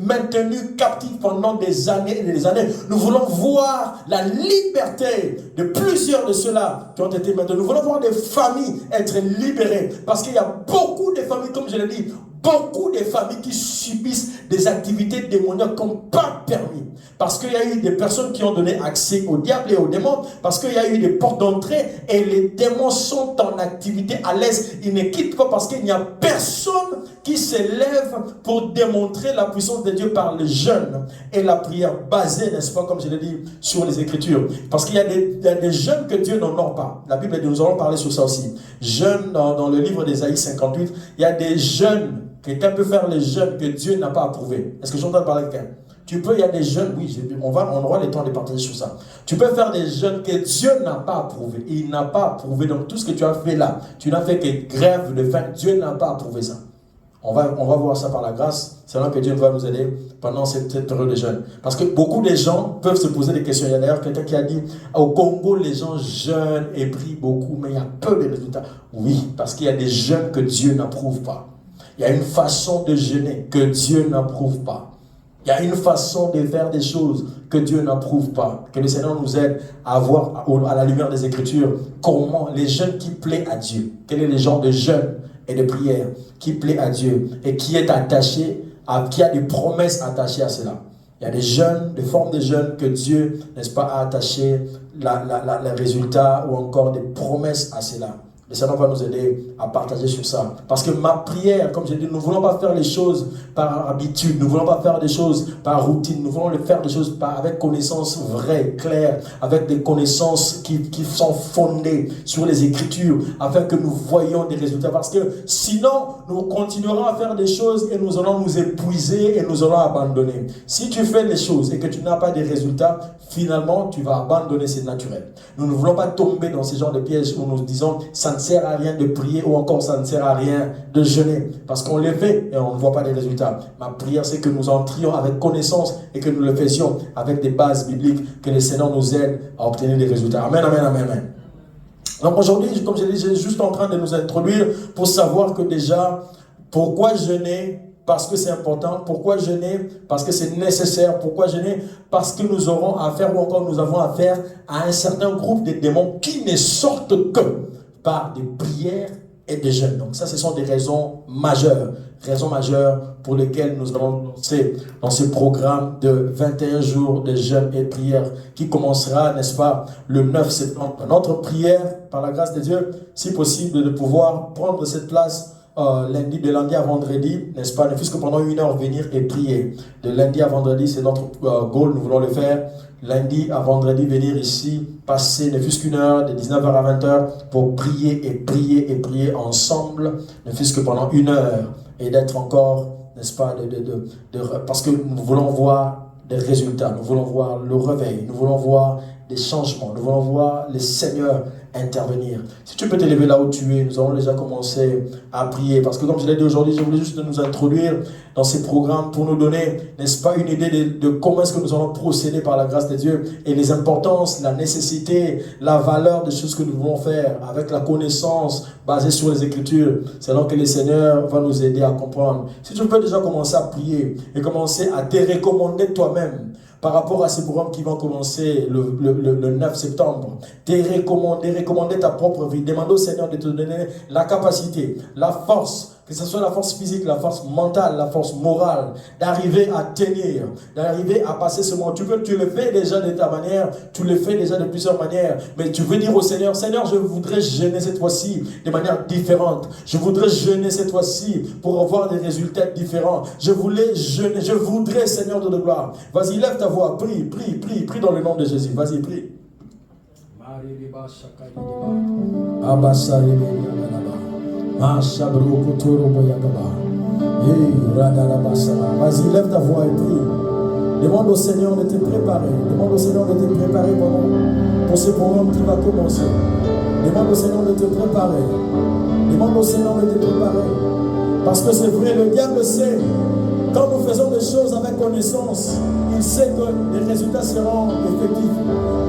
maintenus captifs pendant des années et des années. Nous voulons voir la liberté de plusieurs de ceux-là qui ont été maintenus. Nous voulons voir des familles être libérées parce qu'il y a beaucoup de familles, comme je l'ai dit, beaucoup de familles qui subissent des activités démoniaques qui n'ont pas permis. Parce qu'il y a eu des personnes qui ont donné accès au diable et aux démons. Parce qu'il y a eu des portes d'entrée et les démons sont en activité à l'aise. Ils ne quittent pas parce qu'il n'y a personne qui s'élève pour démontrer la puissance de Dieu par le jeûne et la prière basée, n'est-ce pas, comme je l'ai dit, sur les Écritures. Parce qu'il y a des jeûnes que Dieu n'honore pas. La Bible dit, nous allons parler sur ça aussi. Jeûne, dans le livre d'Ésaïe 58, il y a des jeûnes. Quelqu'un peut faire les jeûnes que Dieu n'a pas approuvés. Est-ce que j'entends parler de quelqu'un? Tu peux, il y a des jeûnes, oui, on aura le temps de partager sur ça. Tu peux faire des jeûnes que Dieu n'a pas approuvés. Il n'a pas approuvé. Donc tout ce que tu as fait là, tu n'as fait que grève de faim. Dieu n'a pas approuvé ça. On va voir ça par la grâce. C'est là que Dieu va nous aider pendant cette période de jeûne. Parce que beaucoup de gens peuvent se poser des questions. Il y a d'ailleurs quelqu'un qui a dit, au Congo, les gens jeûnent et prient beaucoup, mais il y a peu de résultats. Oui, parce qu'il y a des jeûnes que Dieu n'approuve pas. Il y a une façon de jeûner que Dieu n'approuve pas. Il y a une façon de faire des choses que Dieu n'approuve pas. Que le Seigneur nous aide à voir à la lumière des Écritures comment les jeûnes qui plaisent à Dieu. Quel est le genre de jeûne et de prière qui plaît à Dieu et qui est attaché, qui a des promesses attachées à cela. Il y a des jeûnes, des formes de jeûnes que Dieu, n'est-ce pas, a attaché les résultats ou encore des promesses à cela. Le Seigneur va nous aider à partager sur ça. Parce que ma prière, comme je dis, nous ne voulons pas faire les choses par habitude. Nous ne voulons pas faire des choses par routine. Nous voulons faire des choses avec connaissances vraies, claires, avec des connaissances qui sont fondées sur les Écritures, afin que nous voyions des résultats. Parce que sinon, nous continuerons à faire des choses et nous allons nous épuiser et nous allons abandonner. Si tu fais les choses et que tu n'as pas de résultats, finalement, tu vas abandonner, c'est naturel. Nous ne voulons pas tomber dans ce genre de pièges où nous disons, ça ne sert à rien de prier ou encore ça ne sert à rien de jeûner. Parce qu'on les fait et on ne voit pas les résultats. Ma prière, c'est que nous entrions avec connaissance et que nous le faisions avec des bases bibliques, que le Seigneur nous aide à obtenir des résultats. Amen, amen, amen, amen. Donc aujourd'hui, comme je l'ai dit, je suis juste en train de nous introduire pour savoir que déjà, pourquoi jeûner? Parce que c'est important. Pourquoi jeûner? Parce que c'est nécessaire. Pourquoi jeûner? Parce que nous aurons affaire, ou encore nous avons affaire à un certain groupe de démons qui ne sortent que par des prières et des jeûnes. Donc ça, ce sont des raisons majeures pour lesquelles nous allons lancer dans ce programme de 21 jours de jeûne et de prière qui commencera, n'est-ce pas, le 9 septembre. Notre prière, par la grâce de Dieu, si possible, de pouvoir prendre cette place de lundi à vendredi, n'est-ce pas, ne fût-ce que pendant 1 heure venir et prier. De lundi à vendredi, c'est notre goal, nous voulons le faire. Lundi à vendredi, venir ici, passer ne fût-ce qu'une heure, de 19h à 20h, pour prier et prier et prier ensemble, ne fût-ce que pendant 1 heure, et d'être encore, n'est-ce pas, parce que nous voulons voir des résultats, nous voulons voir le réveil, nous voulons voir des changements, nous voulons voir le Seigneur intervenir. Si tu peux te lever là où tu es, nous allons déjà commencer à prier. Parce que comme je l'ai dit aujourd'hui, je voulais juste nous introduire dans ces programmes pour nous donner, n'est-ce pas, une idée de comment est-ce que nous allons procéder par la grâce de Dieu et les importances, la nécessité, la valeur des choses que nous voulons faire avec la connaissance basée sur les Écritures. C'est là que le Seigneur va nous aider à comprendre. Si tu peux déjà commencer à prier et commencer à te recommander toi-même par rapport à ces programmes qui vont commencer le 9 septembre, recommander ta propre vie, demander au Seigneur de te donner la capacité, la force, que ce soit la force physique, la force mentale, la force morale, d'arriver à tenir, d'arriver à passer ce moment. Tu le fais déjà de ta manière, tu le fais déjà de plusieurs manières, mais tu veux dire au Seigneur, Seigneur, je voudrais jeûner cette fois-ci de manière différente. Je voudrais jeûner cette fois-ci pour avoir des résultats différents. Je voudrais, Seigneur de gloire. Vas-y, lève ta voix, prie dans le nom de Jésus. Vas-y, prie. Vas-y, lève ta voix et prie. Demande au Seigneur de te préparer. Demande au Seigneur de te préparer pour ce programme qui va commencer. Demande au Seigneur de te préparer. Demande au Seigneur de te préparer. Parce que c'est vrai, le diable sait. Quand nous faisons des choses avec connaissance, il sait que les résultats seront effectifs.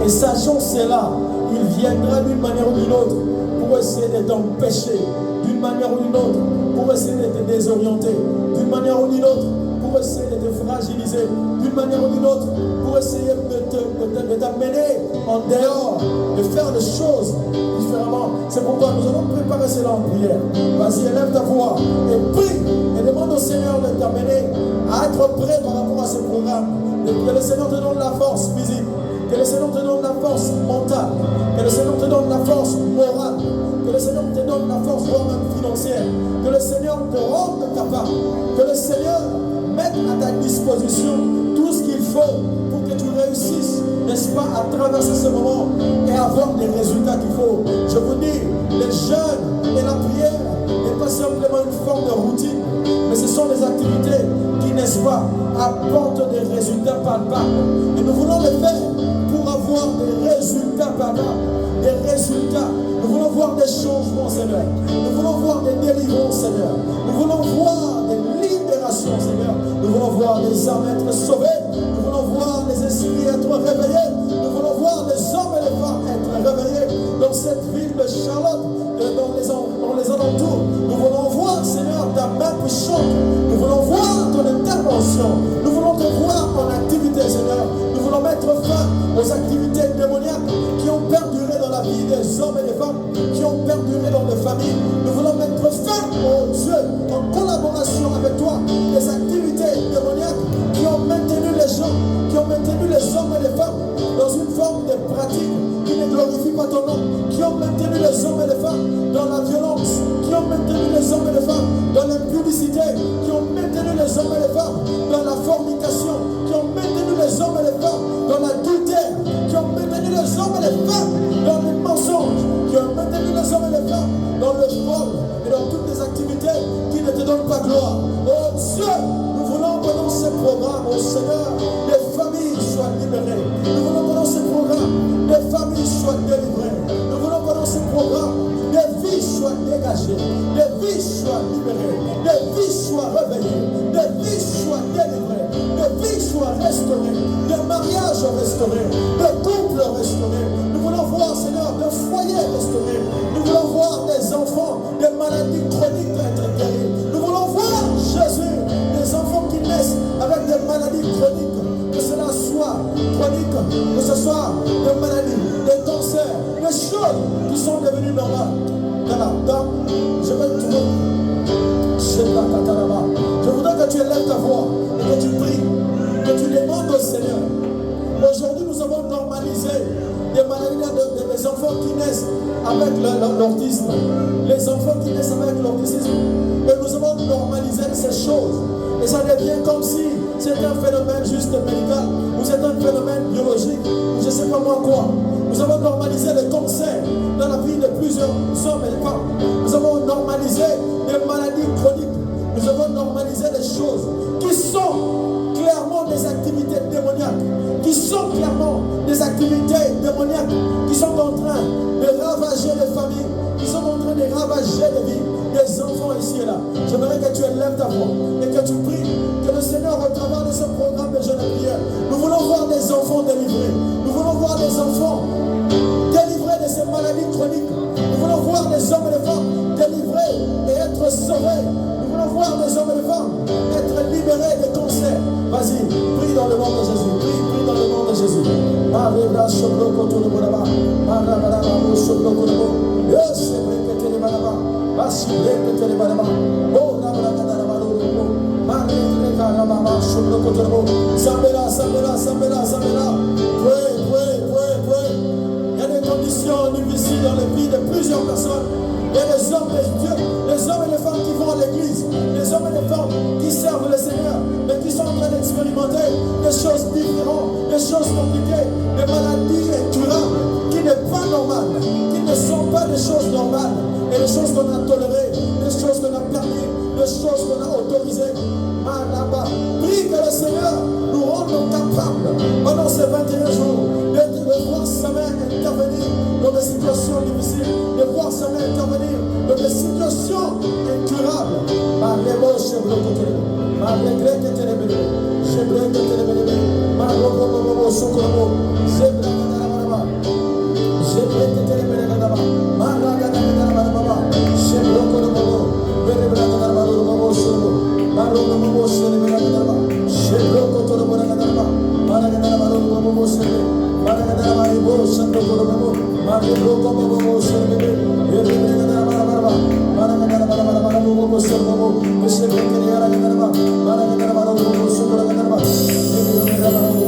Et sachant cela, il viendra d'une manière ou d'une autre pour essayer de t'empêcher, d'une manière ou d'une autre, pour essayer de te désorienter, d'une manière ou d'une autre, pour essayer de te fragiliser, d'une manière ou d'une autre, pour essayer de t'amener en dehors, de faire des choses différemment. C'est pourquoi nous allons préparer cela en prière. Vas-y, élève ta voix et prie et demande au Seigneur de t'amener à être prêt par rapport à ce programme. Que le Seigneur te donne la force physique. Que le Seigneur te donne la force mentale. Que le Seigneur te donne la force morale. Que le Seigneur te donne la force voire même financière. Que le Seigneur te rende capable. Que le Seigneur mette à ta disposition tout ce qu'il faut pour que tu réussisses, n'est-ce pas, à traverser ce moment et avoir les résultats qu'il faut. Je vous dis, les jeûnes et la prière n'est pas simplement une forme de routine, mais ce sont des activités qui, n'est-ce pas, apportent des résultats palpables. Et nous voulons les faire pour avoir des résultats palpables, des résultats. Nous voulons voir des changements, Seigneur. Nous voulons voir des délivrances, Seigneur. Nous voulons voir des libérations, Seigneur. Nous voulons voir les âmes être sauvées. Nous voulons voir les esprits être réveillés. Nous voulons voir les hommes et les femmes être réveillés dans cette ville de Charlotte, dans les alentours. Nous voulons voir, Seigneur, ta main puissante. Nous voulons voir ton intervention. Nous voulons te voir en activité, Seigneur. Nous voulons mettre fin aux activités démoniaques qui ont perduré dans la vie des hommes et des femmes, qui ont perduré dans les familles. Nous voulons mettre fin, oh Dieu, en collaboration avec toi, les activités démoniaques qui ont maintenu les gens, qui ont maintenu les hommes et les femmes dans une forme de pratique qui ne glorifie pas ton nom, qui ont maintenu les hommes et les femmes dans la violence, qui ont maintenu les hommes et les femmes dans l'impudicité, qui ont maintenu les hommes et les femmes dans la fornication, qui ont maintenu les hommes et les femmes dans l'adultère, qui ont maintenu les hommes et les femmes dans les mensonges, qui ont maintenu les hommes et les femmes dans le vol et dans toutes les activités qui ne te donnent pas gloire. Oh Dieu, nous voulons pendant ce programme, oh Seigneur, les familles soient libérées. Nous voulons pendant ce programme, les familles soient délivrées. Nous voulons pendant ce programme, les vies soient dégagées, les vies soient libérées, les vies soient réveillées, les vies soient délivrées, les vies soient restaurées, les mariages restaurés, les couples restaurés. Nous voulons voir, Seigneur, des foyers restaurés. Nous voulons voir des enfants, des maladies chroniques être guéris. Nous voulons voir, Jésus, des enfants qui naissent avec des maladies chroniques, que cela soit chronique, que ce soit des maladies, des cancers, des choses qui sont devenues normales. Je vais te dire, je voudrais que tu élèves ta voix et que tu pries, que tu demandes au Seigneur. Aujourd'hui, nous avons normalisé des maladies des enfants qui naissent avec l'autisme. Les enfants qui naissent avec l'autisme. Et nous avons normalisé ces choses. Et ça devient comme si c'était un phénomène juste médical, ou c'est un phénomène biologique, ou je ne sais pas moi quoi. Nous avons normalisé le cancer dans la vie de plusieurs hommes et femmes. Nous avons normalisé des maladies chroniques. Nous avons normalisé des choses qui sont clairement des activités démoniaques, qui sont clairement des activités démoniaques, qui sont en train de ravager les familles, qui sont en train de ravager les vies des enfants ici et là. J'aimerais que tu élèves ta voix et que tu pries, que le Seigneur, au travers de ce programme de jeûne et prière, nous voulons voir des enfants délivrés. Nous voulons voir des enfants délivrés de ces maladies chroniques. Nous voulons voir des hommes et des femmes délivrés et être sauvés. Nous voulons voir des hommes et des femmes être libérés des cancers. Vas-y, prie dans le nom de Jésus. Prie dans le nom de Jésus. Il y a des conditions difficiles dans les vies de plusieurs personnes. Il y a des hommes et Dieu, les hommes et les femmes qui vont à l'église, les hommes et les femmes qui servent le Seigneur, mais qui sont en train d'expérimenter des choses différentes, des choses compliquées, des maladies incurables, qui n'est pas normales, qui ne sont pas des choses normales, et des choses qu'on a tolérées, des choses qu'on a permis, des choses qu'on a autorisées. Prie que le Seigneur nous rende capables pendant ces 21 jours de voir sa main intervenir dans des situations difficiles, de voir sa main intervenir dans des situations incurables. Para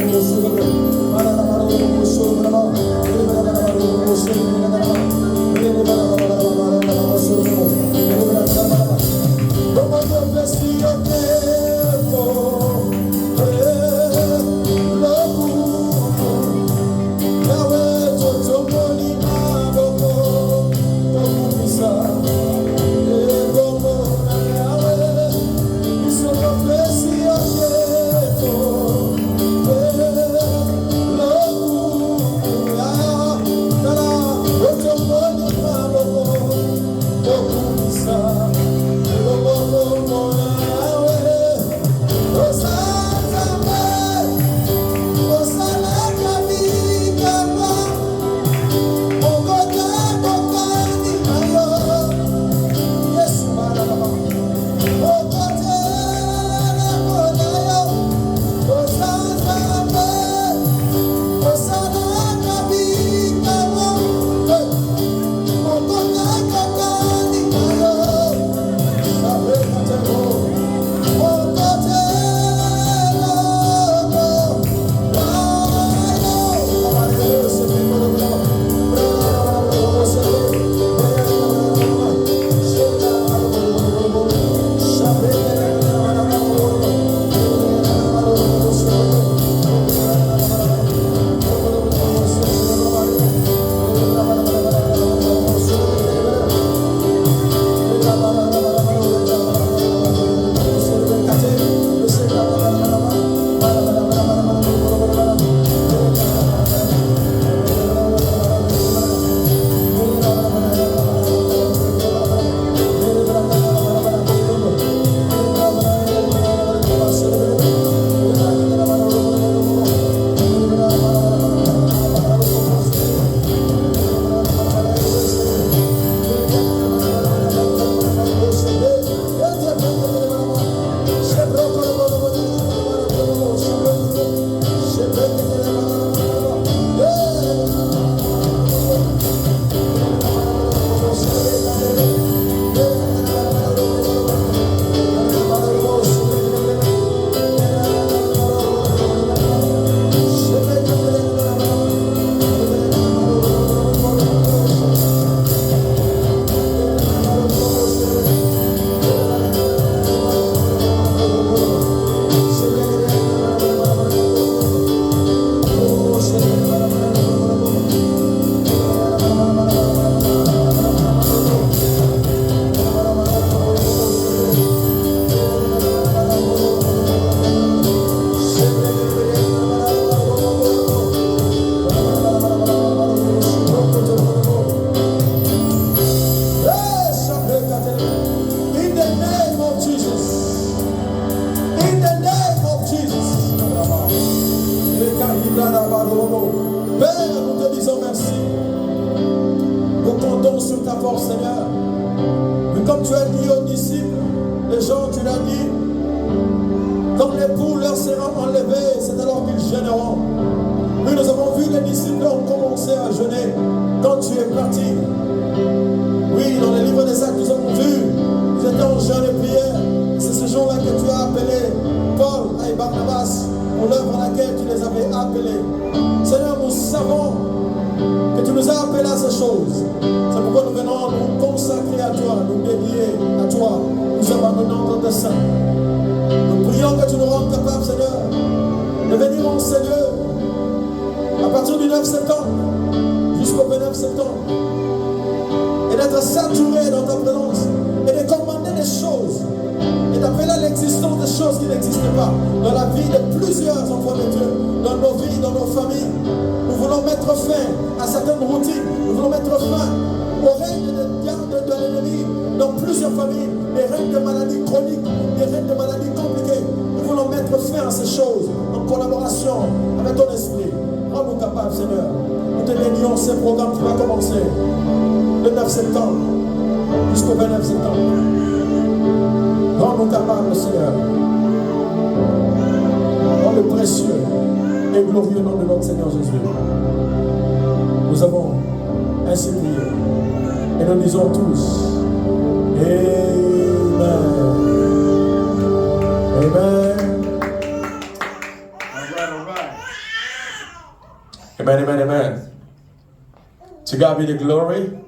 force, Seigneur. Mais comme tu as dit aux disciples, les gens, tu l'as dit, quand les poules leur seront enlevées, c'est alors qu'ils jeûneront. Oui, nous avons vu les disciples ont commencé à jeûner quand tu es parti. Oui, dans les livres des Actes, nous avons vu, ils étaient en jeûne et prière. C'est ce jour-là que tu as appelé Paul et Barnabas pour l'œuvre à laquelle tu les avais appelés. Seigneur, nous savons que tu nous as appelés à ces choses. C'est pourquoi nous venons nous consacrer à toi, nous dédier à toi, nous abandonnons dans tes seins. Nous prions que tu nous rendes capables, Seigneur, de venir en ces lieux à partir du 9 septembre jusqu'au 29 septembre et d'être saturés dans ta présence et de commander des choses et d'appeler à l'existence des choses qui n'existaient pas dans la vie de plusieurs enfants de Dieu, dans nos vies, dans nos familles. Nous voulons mettre fin à certaines routines, nous voulons mettre fin au règne de l'ennemi dans plusieurs familles, des règnes de maladies chroniques, des règnes de maladies compliquées. Nous voulons mettre fin à ces choses en collaboration avec ton esprit. Rends-nous capables, Seigneur. Nous te dédions ce programme qui va commencer le 9 septembre jusqu'au 29 septembre. Rends-nous capables, Seigneur. Dans le précieux et glorieux nom de notre Seigneur Jésus. Nous avons ainsi prié. Et nous disons tous Amen. Amen. Amen, amen, amen. To God be the glory.